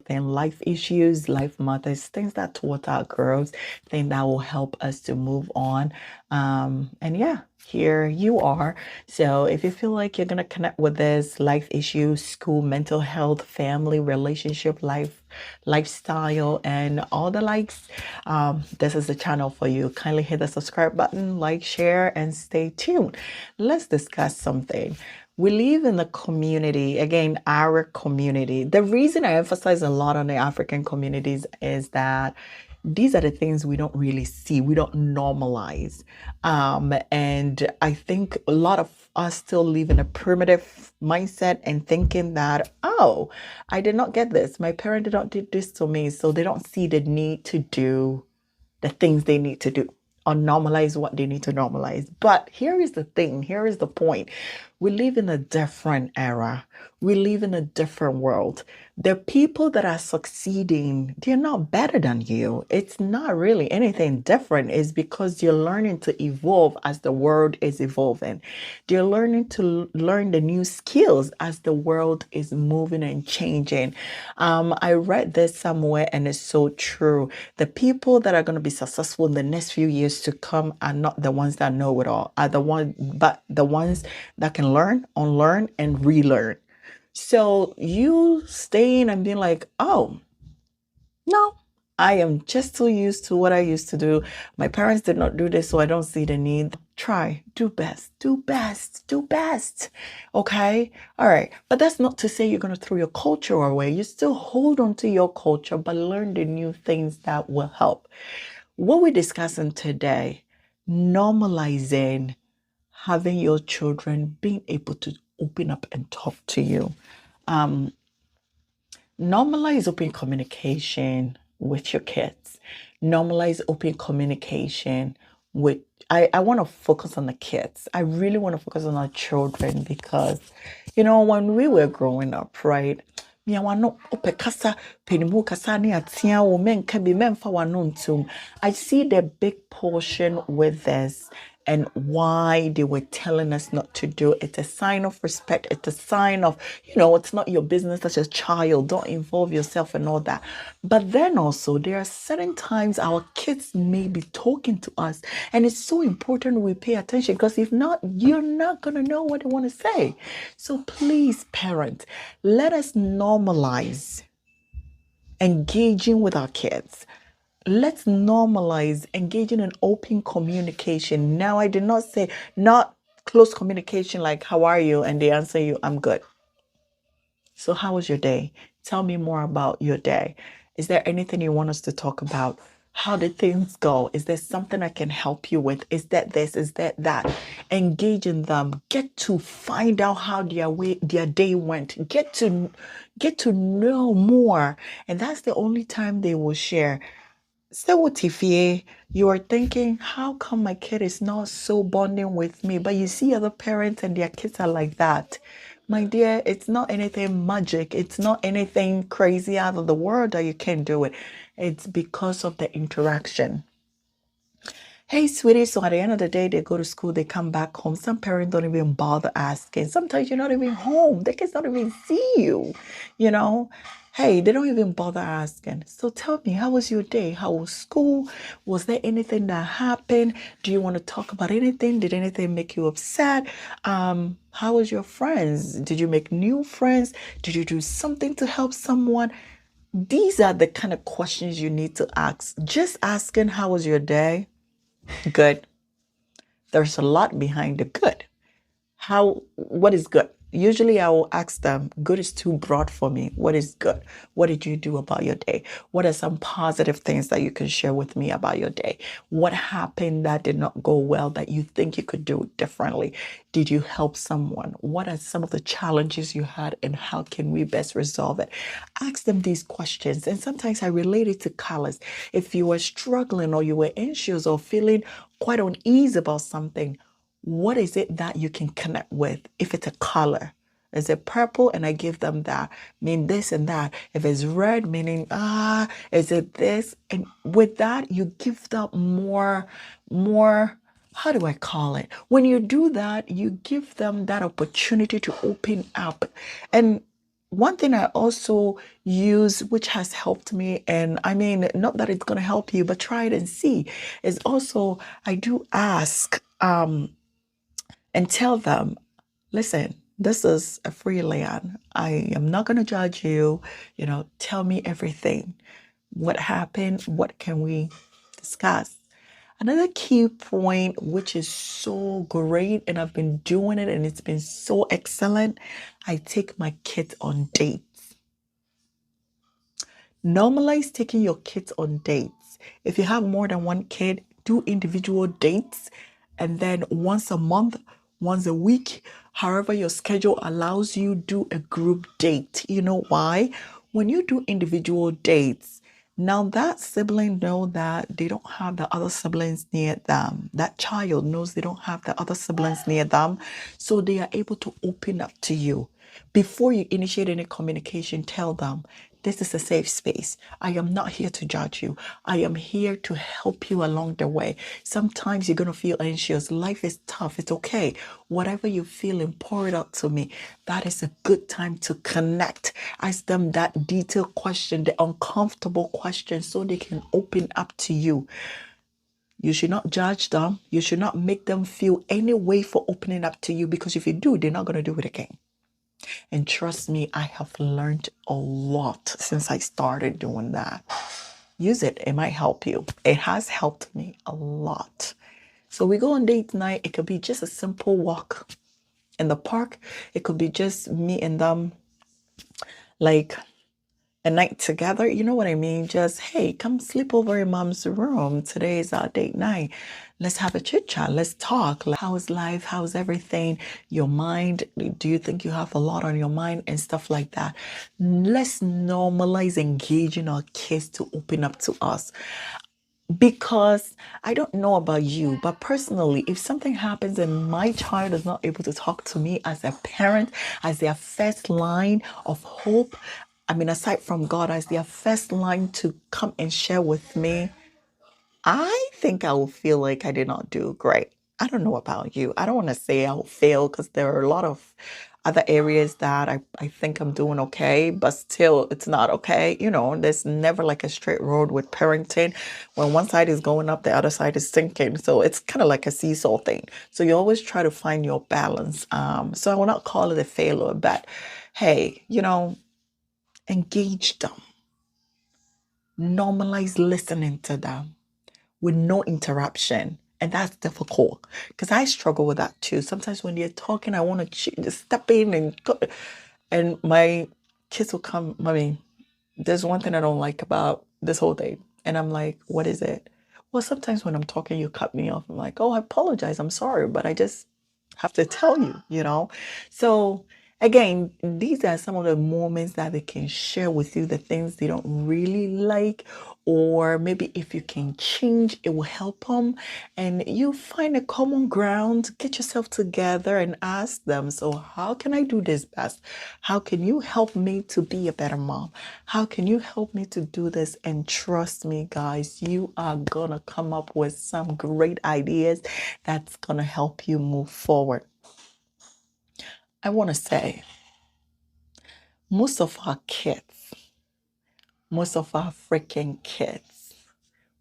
and life issues, life matters, things that taught our girls, things that will help us to move on. And yeah, here you are. So if you feel like you're gonna connect with this life issues, school, mental health, family, relationship, lifestyle, and all the likes, this is the channel for you. Kindly hit the subscribe button, like, share, and stay tuned. Let's discuss something. We live in the community, again, our community. The reason I emphasize a lot on the African communities is that these are the things we don't really see, we don't normalize. And I think a lot of us still live in a primitive mindset and thinking that, oh, I did not get this. My parent did not do this to me, so they don't see the need to do the things they need to do or normalize what they need to normalize. But here is the thing, here is the point. We live in a different era. We live in a different world. The people that are succeeding, they're not better than you. It's not really anything different. It's because you're learning to evolve as the world is evolving. You're learning to learn the new skills as the world is moving and changing. I read this somewhere and it's so true. The people that are going to be successful in the next few years to come are not the ones that know it all, are but the ones that can learn, unlearn, and relearn. So you staying and being like, oh, no, I am just too used to what I used to do. My parents did not do this, so I don't see the need. Try, do best, do best, do best. Okay? All right. But that's not to say you're going to throw your culture away. You still hold on to your culture, but learn the new things that will help. What we're discussing today, normalizing having your children being able to open up and talk to you. Um, Normalize open communication with your kids. Normalize open communication with, I want to focus on the kids. I really want to focus on our children because, when we were growing up, right? Me, I want no ope kasa penimu kasa ni atia wo men ka bi men fa wano ntum. I see the big portion with this and why they were telling us not to do. It's a sign of respect. It's a sign of, it's not your business as a child. Don't involve yourself and all that. But then also, there are certain times our kids may be talking to us, and it's so important we pay attention because if not, you're not going to know what they want to say. So please, parents, let us normalize engaging with our kids. Let's normalize engaging in open communication. Now, I did not say not close communication like, how are you? And they answer you, I'm good. So, how was your day? Tell me more about your day. Is there anything you want us to talk about? How did things go? Is there something I can help you with? Is that this? Is that that? Engage in them. Get to find out how their day went. Get to know more. And that's the only time they will share. So what if you are thinking, how come my kid is not so bonding with me? But you see other parents and their kids are like that. My dear, it's not anything magic. It's not anything crazy out of the world that you can't do it. It's because of the interaction. Hey, sweetie, so at the end of the day, they go to school, they come back home. Some parents don't even bother asking. Sometimes you're not even home. The kids don't even see you, you know? Hey, they don't even bother asking. So tell me, how was your day? How was school? Was there anything that happened? Do you want to talk about anything? Did anything make you upset? How was your friends? Did you make new friends? Did you do something to help someone? These are the kind of questions you need to ask. Just asking, how was your day? Good. There's a lot behind the good. What is good? Usually I will ask them, good is too broad for me. What is good? What did you do about your day? What are some positive things that you can share with me about your day? What happened that did not go well that you think you could do differently? Did you help someone? What are some of the challenges you had and how can we best resolve it? Ask them these questions. And sometimes I relate it to colors. If you were struggling or you were anxious or feeling quite uneasy about something, what is it that you can connect with? If it's a color, is it purple? And I give them that, mean this and that. If it's red, meaning, is it this? And with that, you give them more, how do I call it? When you do that, you give them that opportunity to open up. And one thing I also use, which has helped me, and I mean, not that it's going to help you, but try it and see, is also I do ask and tell them, listen, this is a free land. I am not going to judge you. Tell me everything. What happened? What can we discuss? Another key point, which is so great, and I've been doing it and it's been so excellent, I take my kids on dates. Normalize taking your kids on dates. If you have more than one kid, do individual dates, and then once a month, once a week, however your schedule allows you, do a group date. You know why? When you do individual dates, now that sibling know that they don't have the other siblings near them. That child knows they don't have the other siblings near them, so they are able to open up to you. Before you initiate any communication, tell them, this is a safe space. I am not here to judge you. I am here to help you along the way. Sometimes you're going to feel anxious. Life is tough. It's okay. Whatever you feel, pour it out to me. That is a good time to connect. Ask them that detailed question, the uncomfortable question, so they can open up to you. You should not judge them. You should not make them feel any way for opening up to you, because if you do, they're not going to do it again. And trust me, I have learned a lot since I started doing that. Use it. It might help you. It has helped me a lot. So we go on date night. It could be just a simple walk in the park. It could be just me and them, like a night together. You know what I mean? Just, hey, come sleep over in mom's room. Today is our date night. Let's have a chit chat. Let's talk. How's life? How's everything? Your mind? Do you think you have a lot on your mind and stuff like that? Let's normalize engaging our kids to open up to us. Because I don't know about you, but personally, if something happens and my child is not able to talk to me as a parent, as their first line of hope, I mean, aside from God, as their first line to come and share with me, I think I will feel like I did not do great. I don't know about you. I don't want to say I'll fail, because there are a lot of other areas that I think I'm doing okay, but still it's not okay. There's never like a straight road with parenting. When one side is going up, the other side is sinking. So it's kind of like a seesaw thing. So you always try to find your balance. So I will not call it a failure, but hey, engage them. Normalize listening to them with no interruption. And that's difficult, because I struggle with that too. Sometimes when they're talking, I want to just step in and go. And my kids will come, Mommy, there's one thing I don't like about this whole thing. And I'm like, what is it? Well, sometimes when I'm talking, you cut me off. I'm like, oh, I apologize. I'm sorry, but I just have to tell you. So again, these are some of the moments that they can share with you, the things they don't really like, or maybe if you can change, it will help them. And you find a common ground, get yourself together and ask them, so how can I do this best? How can you help me to be a better mom? How can you help me to do this? And trust me, guys, you are gonna come up with some great ideas that's gonna help you move forward. I want to say, most of our kids, most of our freaking kids,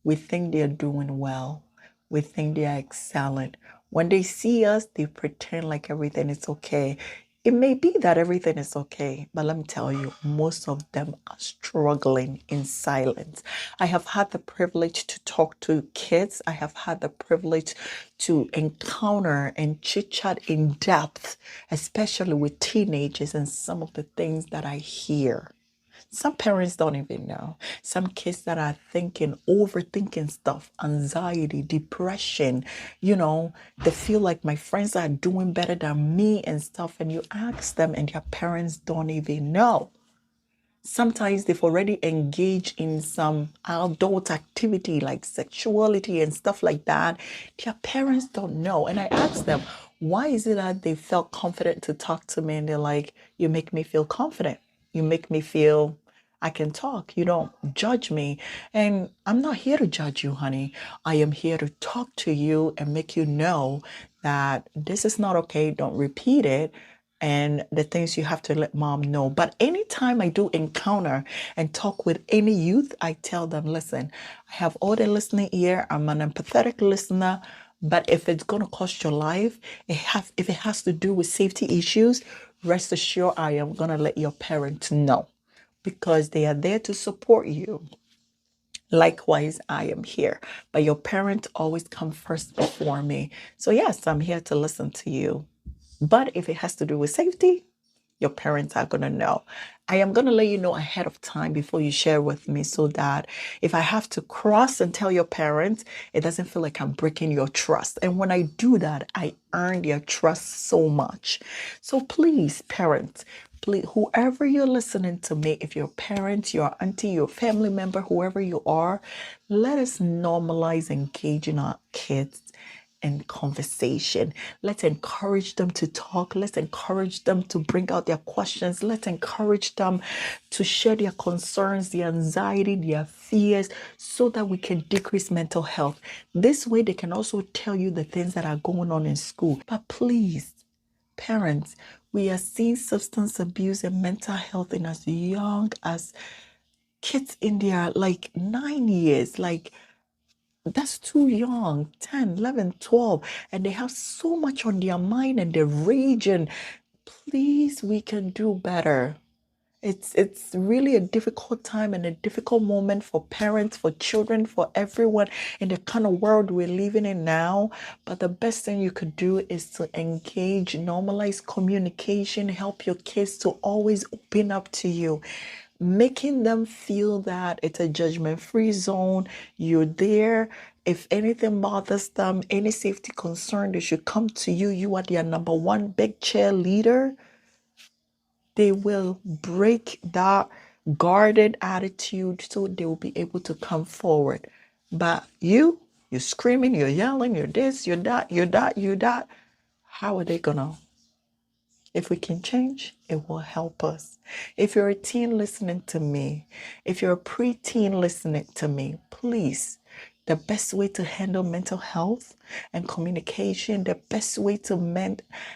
we think they're doing well. We think they are excelling. When they see us, they pretend like everything is okay. It may be that everything is okay, but let me tell you, most of them are struggling in silence. I have had the privilege to talk to kids. I have had the privilege to encounter and chit chat in depth, especially with teenagers, and some of the things that I hear. Some parents don't even know. Some kids that are thinking, overthinking stuff, anxiety, depression, they feel like my friends are doing better than me and stuff. And you ask them, and their parents don't even know. Sometimes they've already engaged in some adult activity like sexuality and stuff like that. Their parents don't know. And I asked them, why is it that they felt confident to talk to me? And they're like, you make me feel confident. You make me feel I can talk. You don't judge me. And I'm not here to judge you, honey. I am here to talk to you and make you know that this is not okay. Don't repeat it. and the things you have to let mom know. But anytime I do encounter and talk with any youth, I tell them, listen, I have all the listening ear. I'm an empathetic listener. But if it's going to cost your life, if it has to do with safety issues, rest assured I am going to let your parents know because they are there to support you. Likewise, I am here, but your parents always come first before me. So, yes, I'm here to listen to you. But if it has to do with safety, your parents are going to know. I am going to let you know ahead of time before you share with me so that if I have to cross and tell your parents, it doesn't feel like I'm breaking your trust. And when I do that, I earn their trust so much. So please, parents, please, whoever you're listening to me, if you're parents, your auntie, your family member, whoever you are, let us normalize engaging our kids in conversation. Let's encourage them to talk. Let's encourage them to bring out their questions. Let's encourage them to share their concerns, their anxiety, their fears, so that we can decrease mental health. This way, they can also tell you the things that are going on in school. But please, parents, we are seeing substance abuse and mental health in as young as kids in their like 9 years. Like, that's too young. 10, 11, 12, and they have so much on their mind and they're raging. Please, we can do better. It's really a difficult time and a difficult moment for parents, for children, for everyone in the kind of world we're living in now. But the best thing you could do is to engage, normalize communication, help your kids to always open up to you, making them feel that it's a judgment-free zone. You're there. If anything bothers them, any safety concern, they should come to you. You are their number one big cheerleader. They will break that guarded attitude so they will be able to come forward. But you're screaming, you're yelling, you're this, you're that, you're that, you're that. How are they gonna? If we can change, it will help us. If you're a teen listening to me, if you're a preteen listening to me, please, the best way to handle mental health and communication, the best way to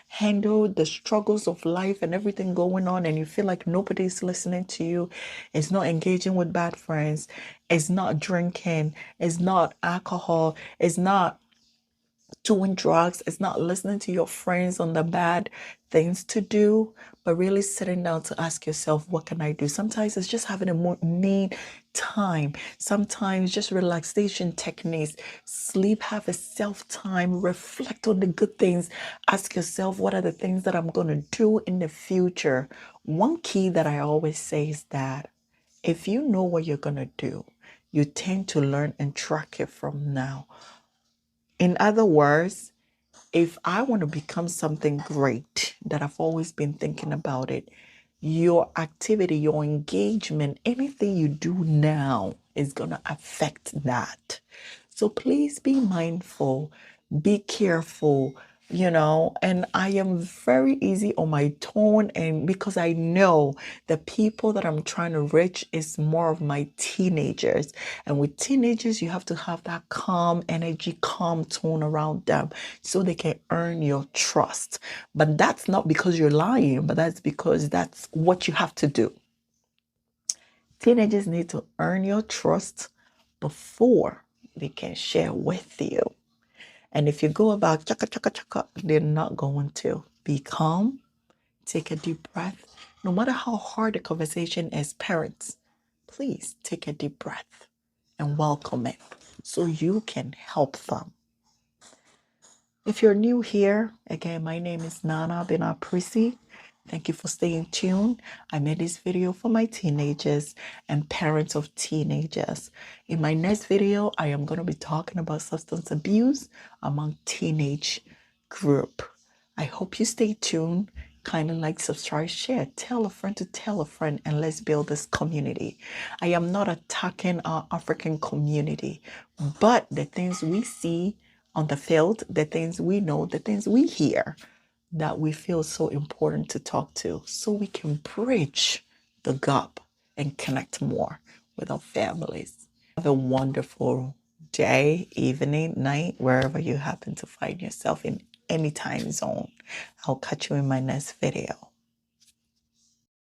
handle the struggles of life and everything going on, and you feel like nobody's listening to you, is not engaging with bad friends, is not drinking, is not alcohol, is not doing drugs. It's not listening to your friends on the bad things to do, but really sitting down to ask yourself, what can I do? Sometimes it's just having a more me time. Sometimes just relaxation techniques, sleep, have a self time, reflect on the good things. Ask yourself, what are the things that I'm going to do in the future? One key that I always say is that if you know what you're going to do, you tend to learn and track it from now. In other words, if I want to become something great that I've always been thinking about it, your activity, your engagement, anything you do now is going to affect that. So please be mindful, be careful, and I am very easy on my tone, and because I know the people that I'm trying to reach is more of my teenagers. And with teenagers, you have to have that calm energy, calm tone around them so they can earn your trust. But that's not because you're lying, but that's because that's what you have to do. Teenagers need to earn your trust before they can share with you. And if you go about chaka chaka chaka, they're not going to. Be calm, take a deep breath. No matter how hard the conversation is, parents, please take a deep breath and welcome it so you can help them. If you're new here, again, my name is Nana Benaprisi. Thank you for staying tuned. I made this video for my teenagers and parents of teenagers. In my next video, I am going to be talking about substance abuse among teenage group. I hope you stay tuned. Kindly like, subscribe, share, tell a friend to tell a friend, and let's build this community. I am not attacking our African community, but the things we see on the field, the things we know, the things we hear, that we feel so important to talk to so we can bridge the gap and connect more with our families. Have a wonderful day, evening, night, wherever you happen to find yourself in any time zone. I'll catch you in my next video.